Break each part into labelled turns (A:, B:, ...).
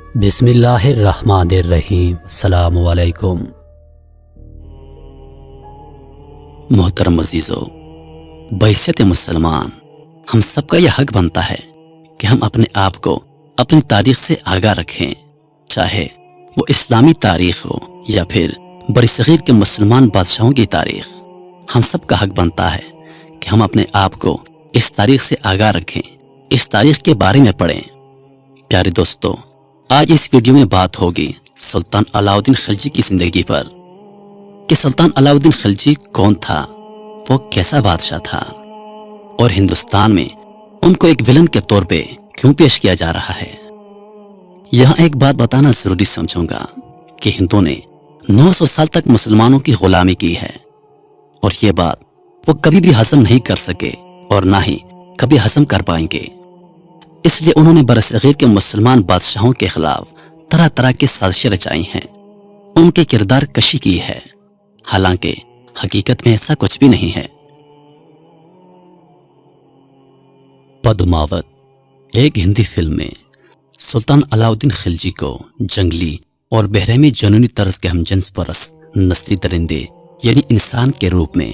A: بسم اللہ الرحمن الرحیم۔ السلام علیکم۔
B: محترم عزیزو، بحیثیت مسلمان ہم سب کا یہ حق بنتا ہے کہ ہم اپنے آپ کو اپنی تاریخ سے آگاہ رکھیں، چاہے وہ اسلامی تاریخ ہو یا پھر برصغیر کے مسلمان بادشاہوں کی تاریخ۔ ہم سب کا حق بنتا ہے کہ ہم اپنے آپ کو اس تاریخ سے آگاہ رکھیں، اس تاریخ کے بارے میں پڑھیں۔ پیارے دوستو، آج اس ویڈیو میں بات ہوگی سلطان علاء الدین خلجی کی زندگی پر، کہ سلطان علاء الدین خلجی کون تھا، وہ کیسا بادشاہ تھا، اور ہندوستان میں ان کو ایک ولن کے طور پہ کیوں پیش کیا جا رہا ہے۔ یہاں ایک بات بتانا ضروری سمجھوں گا کہ ہندوؤں نے 900 سال تک مسلمانوں کی غلامی کی ہے، اور یہ بات وہ کبھی بھی ہضم نہیں کر سکے اور نہ ہی کبھی ہضم کر پائیں گے۔ اس لیے انہوں نے برصغیر کے مسلمان بادشاہوں کے خلاف طرح طرح کی سازشیں رچائی ہیں، ان کے کردار کشی کی ہے، حالانکہ حقیقت میں ایسا کچھ بھی نہیں ہے۔ پدماوت ایک ہندی فلم میں سلطان علاء الدین خلجی کو جنگلی اور بحرمی جنونی طرز کے ہم جنس پرست نسلی درندے یعنی انسان کے روپ میں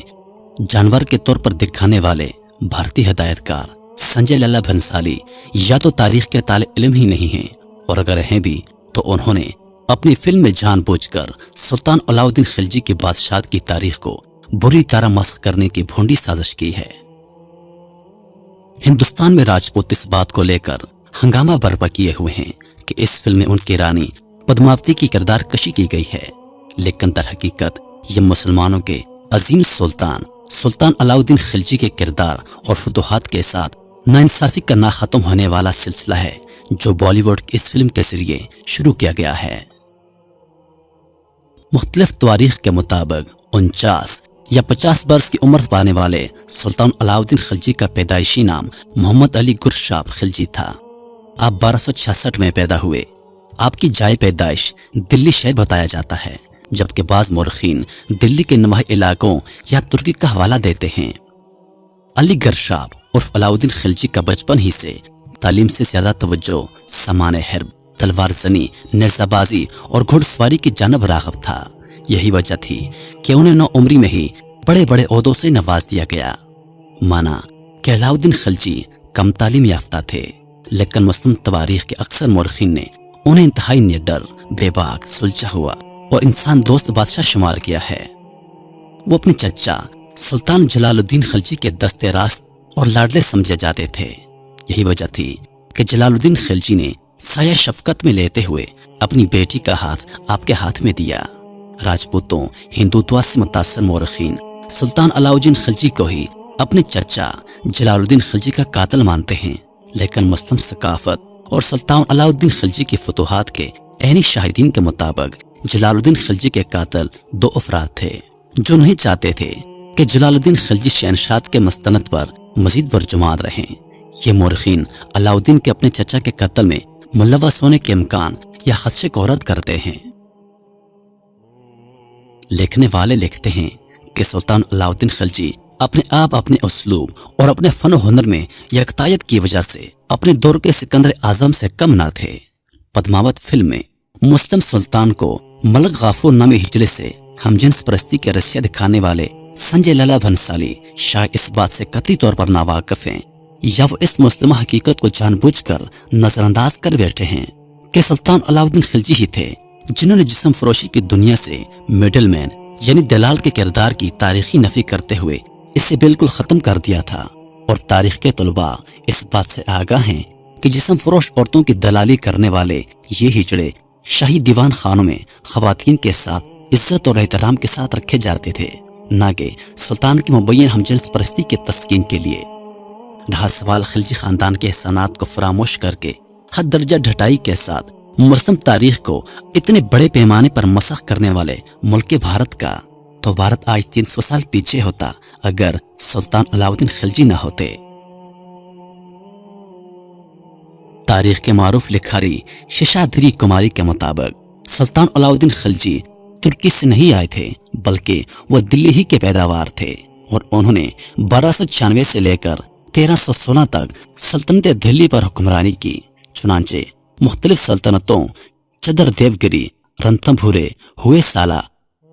B: جانور کے طور پر دکھانے والے بھارتی ہدایت کار سنجے لیلا بھنسالی یا تو تاریخ کے طالب علم ہی نہیں ہیں، اور اگر ہیں بھی تو انہوں نے اپنی فلم میں جان بوجھ کر سلطان علاء الدین خلجی کی بادشاہت کی تاریخ کو بری طرح مسخ کرنے کی بھونڈی سازش کی ہے۔ ہندوستان میں راجپوت اس بات کو لے کر ہنگامہ برپا کیے ہوئے ہیں کہ اس فلم میں ان کی رانی پدماوتی کی کردار کشی کی گئی ہے، لیکن در حقیقت یہ مسلمانوں کے عظیم سلطان علاء الدین خلجی کے کردار اور فتوحات کے ساتھ ناانصافی کا نہ ختم ہونے والا سلسلہ ہے، جو بالی ووڈ کی اس فلم کے ذریعے شروع کیا گیا ہے۔ مختلف تواریخ کے مطابق 49 یا 50 برس کی عمر پانے والے سلطان علاء الدین خلجی کا پیدائشی نام محمد علی گرشاب خلجی تھا۔ آپ 1266 میں پیدا ہوئے۔ آپ کی جائے پیدائش دلی شہر بتایا جاتا ہے، جبکہ بعض مورخین دلی کے نواحی علاقوں یا ترکی کا حوالہ دیتے ہیں۔ علی گرشاب عرف علاء الدین خلجی کا بچپن ہی سے تعلیم سے زیادہ توجہ سامان حرب، تلوار زنی، نیزہ بازی اور گھڑ سواری کی جانب راغب تھا۔ یہی وجہ تھی کہ انہیں 9 عمری میں ہی بڑے بڑے عہدوں سے نواز دیا گیا۔ مانا کہ علاء الدین خلجی کم تعلیم یافتہ تھے، لیکن مسلم تواریخ کے اکثر مورخین نے انہیں انتہائی نڈر، بے باک، سلجھا ہوا اور انسان دوست بادشاہ شمار کیا ہے۔ وہ اپنے چچا سلطان جلال الدین خلجی کے دستے راست اور لاڈلے سمجھے جاتے تھے۔ یہی وجہ تھی کہ جلال الدین خلجی نے سایہ شفقت میں لیتے ہوئے اپنی بیٹی کا ہاتھ آپ کے ہاتھ میں دیا۔ راجپوتوں، ہندوتوا سے متاثر مورخین سلطان علاء الدین خلجی کو ہی اپنے چچا جلال الدین خلجی کا قاتل مانتے ہیں، لیکن مسلم ثقافت اور سلطان علاء الدین خلجی کی فتوحات کے عینی شاہدین کے مطابق جلال الدین خلجی کے قاتل 2 افراد تھے، جو نہیں چاہتے تھے کہ جلال الدین خلجی شہنشاہت کے مستند پر مزید برجماد رہیں۔ یہ مورخین علاء الدین کے اپنے چچا کے قتل میں ملوث ہونے کے امکان یا خدشے کو رد کرتے ہیں۔ لکھنے والے لکھتے ہیں کہ سلطان علاء الدین خلجی اپنے آپ، اپنے اسلوب اور اپنے فن و ہنر میں یکتایت کی وجہ سے اپنے دور کے سکندر اعظم سے کم نہ تھے۔ پدماوت فلم میں مسلم سلطان کو ملک غافور نامی ہجڑے سے ہم جنس پرستی کے رسیہ دکھانے والے سنجے لیلا بھنسالی شاید اس بات سے قطعی طور پر ناواقف ہیں، یا وہ اس مسلمہ حقیقت کو جان بوجھ کر نظر انداز کر بیٹھے ہیں کہ سلطان علاء الدین خلجی ہی تھے جنہوں نے جسم فروشی کی دنیا سے میڈل مین یعنی دلال کے کردار کی تاریخی نفی کرتے ہوئے اسے بالکل ختم کر دیا تھا۔ اور تاریخ کے طلباء اس بات سے آگاہ ہیں کہ جسم فروش عورتوں کی دلالی کرنے والے یہ ہجڑے شاہی دیوان خانوں میں خواتین کے ساتھ عزت اور احترام کے ساتھ رکھے جاتے تھے، نہ کہ سلطان کی مبین ہم جنس پرستی کے تسکین کے لیے۔ رہا سوال خلجی خاندان کے احسانات کو فراموش کر کے حد درجہ ڈھٹائی کے ساتھ مسلم تاریخ کو اتنے بڑے پیمانے پر مسخ کرنے والے ملک بھارت کا، تو بھارت آج 300 سال پیچھے ہوتا اگر سلطان علاء الدین خلجی نہ ہوتے۔ تاریخ کے معروف لکھاری ششادری کماری کے مطابق سلطان علاء الدین خلجی ترکی سے نہیں آئے تھے، بلکہ وہ دلی ہی کے پیداوار تھے، اور انہوں نے 1296 سے لے کر 1316 تک سلطنت دہلی پر حکمرانی کی۔ چنانچہ मुख्तलिफ सल्तनतों चदर देवगिरी, रणथंभोर, हुए साला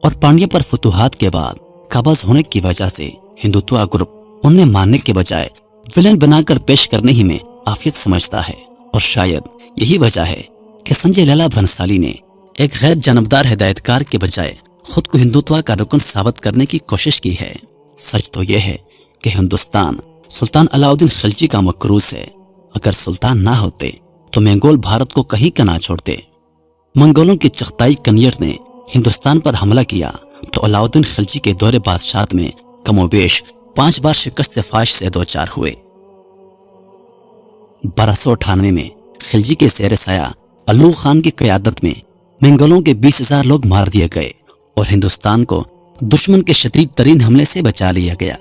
B: और पांड्य पर फतूहात के बाद काबज होने की वजह से हिंदुत्व ग्रुप उन्हें मानने के बजाय विलन बनाकर पेश करने ही में आफियत समझता है। और शायद यही वजह है कि संजय लीला भंसाली ने एक गैर जानबदार हिदायतकार के बजाय खुद को हिंदुत्व का रुकन साबित करने की कोशिश की है। सच तो यह है कि हिंदुस्तान सुल्तान अलाउद्दीन खिलजी का मकरूज है। अगर सुल्तान ना होते तो मंगोल भारत को कहीं का ना छोड़ते। मंगोलों की चगताई कनियर ने हिंदुस्तान पर हमला किया तो अलाउद्दीन खिलजी के दौरे बादशाहत में कमोबेश 5 बार शिकस्त फाश से दो चार हुए। 1298 में खिलजी के ज़ेर साया अल्लू खान की क़यादत में मंगोलों के 20,000 लोग मार दिए गए और हिंदुस्तान को दुश्मन के शदीद तरीन हमले से बचा लिया गया।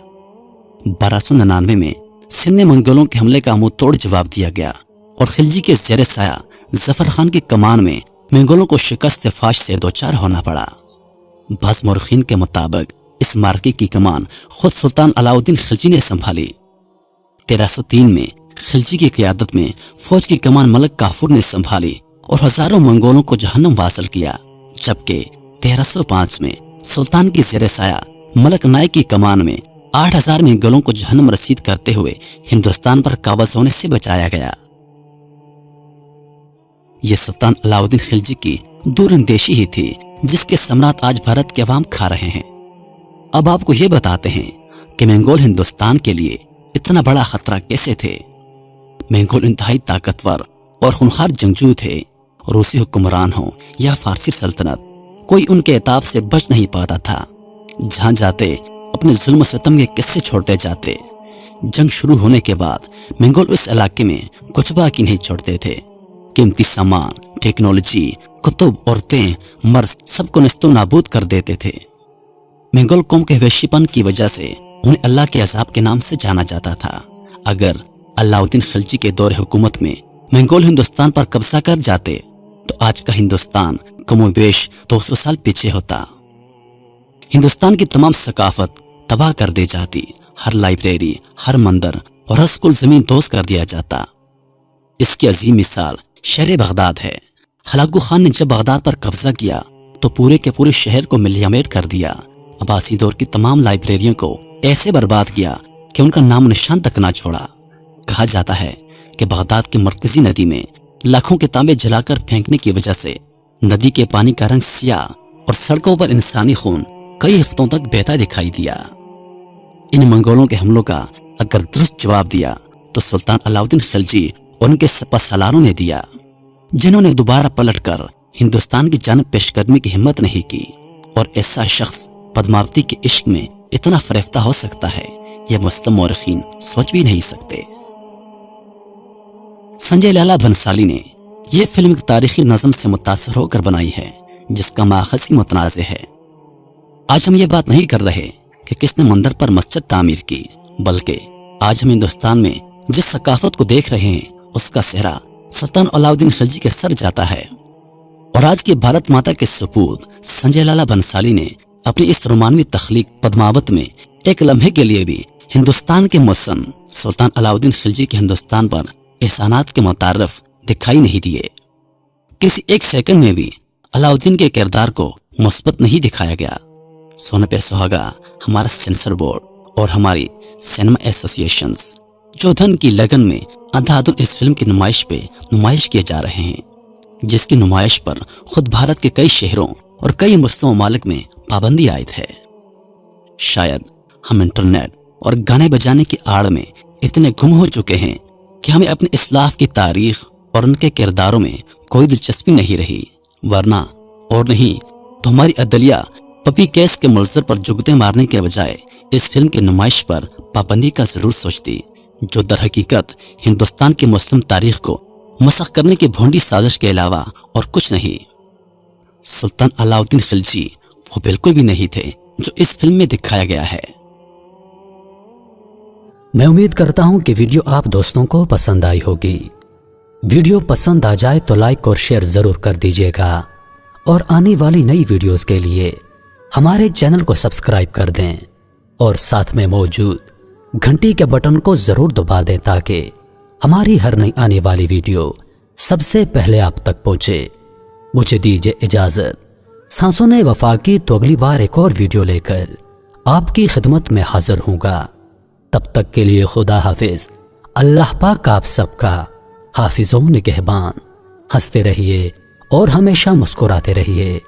B: 1299 में सिंध में मंगोलों के हमले का मुंह तोड़ जवाब दिया गया और खिलजी के ज़ेर साया जफर खान की कमान में मंगोलों को शिकस्त फाश से दो चार होना पड़ा। बाज़ मौरखीन के मुताबिक इस मार्के की कमान खुद सुल्तान अलाउद्दीन खिलजी ने संभाली। 1303 में खिलजी की क़यादत में फौज की कमान मलक काफूर ने संभाली और हजारों मंगोलों को जहन्नम वासल किया, जबकि 1305 में सुल्तान की ज़ेर साया मलक नायक की कमान में 8,000 मंगोलों को जहन्नम रसीद करते हुए हिंदुस्तान पर काबज होने से बचाया गया। ये सुल्तान अलाउद्दीन खिलजी की दूरअंदेशी ही थी जिसके सम्राट आज भारत के अवाम खा रहे हैं। अब आपको ये बताते हैं कि मंगोल हिंदुस्तान के लिए इतना बड़ा खतरा कैसे थे। मंगोल इंतहाई ताकतवर और खूंखार जंगजू थे। रूसी हुक्मरान हो या फारसी सल्तनत, कोई उनके इताब से बच नहीं पाता था। जहां जाते अपने जुल्म सितम के किस्से छोड़ते जाते। जंग शुरू होने के बाद मंगोल उस इलाके में कुछ बाकी नहीं छोड़ते थे। कीमती सामान, टेक्नोलॉजी, कुतुब, औरतें, मर्द सबको नस्तो नाबूद कर देते थे। मंगोल कौम के वैश्यपन की वजह से उन्हें अल्लाह के अजाब के नाम से जाना जाता था। अगर अलाउद्दीन खिलजी के दौर हुकूमत में मंगोल हिंदुस्तान पर कब्जा कर जाते तो आज का हिंदुस्तान कमोबेश 200 साल पीछे होता। हिंदुस्तान की तमाम सकाफत तबाह कर दी जाती। हर लाइब्रेरी, हर मंदिर और हर स्कूल जमीन दोज कर दिया जाता। इसकी अजीम मिसाल शहर बगदाद है। हलाकू खान ने जब बगदाद पर कब्जा किया तो पूरे के पूरे शहर को मिलियामेट कर दिया। अब्बासी दौर की तमाम लाइब्रेरियों को ऐसे बर्बाद किया कि उनका नाम निशान तक ना छोड़ा। कहा जाता है कि बगदाद की मरकजी नदी में लाखों किताबें जलाकर फेंकने की वजह से नदी के पानी का रंग सियाह और सड़कों पर इंसानी खून कई हफ्तों तक बहता दिखाई दिया। इन मंगोलों के हमलों का अगर दुरुस्त जवाब दिया तो सुल्तान अलाउद्दीन खिलजी और उनके सलारों ने दिया, जिन्होंने दोबारा पलटकर हिंदुस्तान की जानिब पेशकदमी की हिम्मत नहीं की। और ऐसा शख्स पद्मावती के इश्क में इतना फरेफ्ता हो सकता है, यह मुस्लिम मौरखीन सोच भी नहीं सकते। संजय लीला भंसाली ने यह फिल्म एक तारीखी नज़म से मुतासर होकर बनाई है जिसका माखज़ी मुतनाज़े है। आज हम ये बात नहीं कर रहे कि किसने मंदिर पर मस्जिद तामीर की, बल्कि आज हम हिंदुस्तान में जिस सकाफत को देख रहे हैं उसका सेहरा सुल्तान अलाउद्दीन खिलजी के सर जाता है। और आज की भारत माता के सपूत संजय लीला भंसाली ने अपनी इस रोमानवी तख्लीक पद्मावत में एक लम्हे के लिए भी हिंदुस्तान के मुसन सुल्तान अलाउद्दीन खिलजी के हिंदुस्तान पर एहसानात के मुतारफ दिखाई नहीं दिए। किसी एक सेकंड में भी अलाउद्दीन के किरदार को मुस्बत नहीं दिखाया गया। सोने पे सुहागा हमारा सेंसर बोर्ड और हमारी सिनेमा एसोसिएशंस जो धन की लगन में अंधाधुन इस फिल्म की नुमाइश किए जा रहे हैं, जिसकी नुमाइश पर खुद भारत के कई शहरों और कई मुस्लिम ममालिक में पाबंदी आयद है। शायद हम इंटरनेट और गाने बजाने की आड़ में इतने गुम हो चुके हैं कि हमें अपने इस्लाफ की तारीख और उनके किरदारों में कोई दिलचस्पी नहीं रही। वरना और नहीं तो हमारी अदलिया पपी केस के मुलजर पर जुगते मारने के बजाय इस फिल्म की नुमाइश पर पाबंदी का जरूर सोचती, जो दर हकीकत हिंदुस्तान की मुस्लिम तारीख को मसख करने की भोंडी साजिश के अलावा और कुछ नहीं। सुल्तान अलाउद्दीन खिलजी वो बिल्कुल भी नहीं थे जो इस फिल्म में दिखाया गया है।
A: मैं उम्मीद करता हूं कि वीडियो आप दोस्तों को पसंद आई होगी। वीडियो पसंद आ जाए तो लाइक और शेयर जरूर कर दीजिएगा और आने वाली नई वीडियोस के लिए हमारे चैनल को सब्सक्राइब कर दें और साथ में मौजूद घंटी के बटन को जरूर दबा दें ताकि हमारी हर नई आने वाली वीडियो سب سے پہلے آپ تک پہنچے۔ مجھے دیجیے اجازت۔ سانسوں نے وفا کی تو اگلی بار ایک اور ویڈیو لے کر آپ کی خدمت میں حاضر ہوں گا۔ تب تک کے لیے خدا حافظ۔ اللہ پاک آپ سب کا حافظ و نگہبان۔ ہنستے رہیے اور ہمیشہ مسکراتے رہیے۔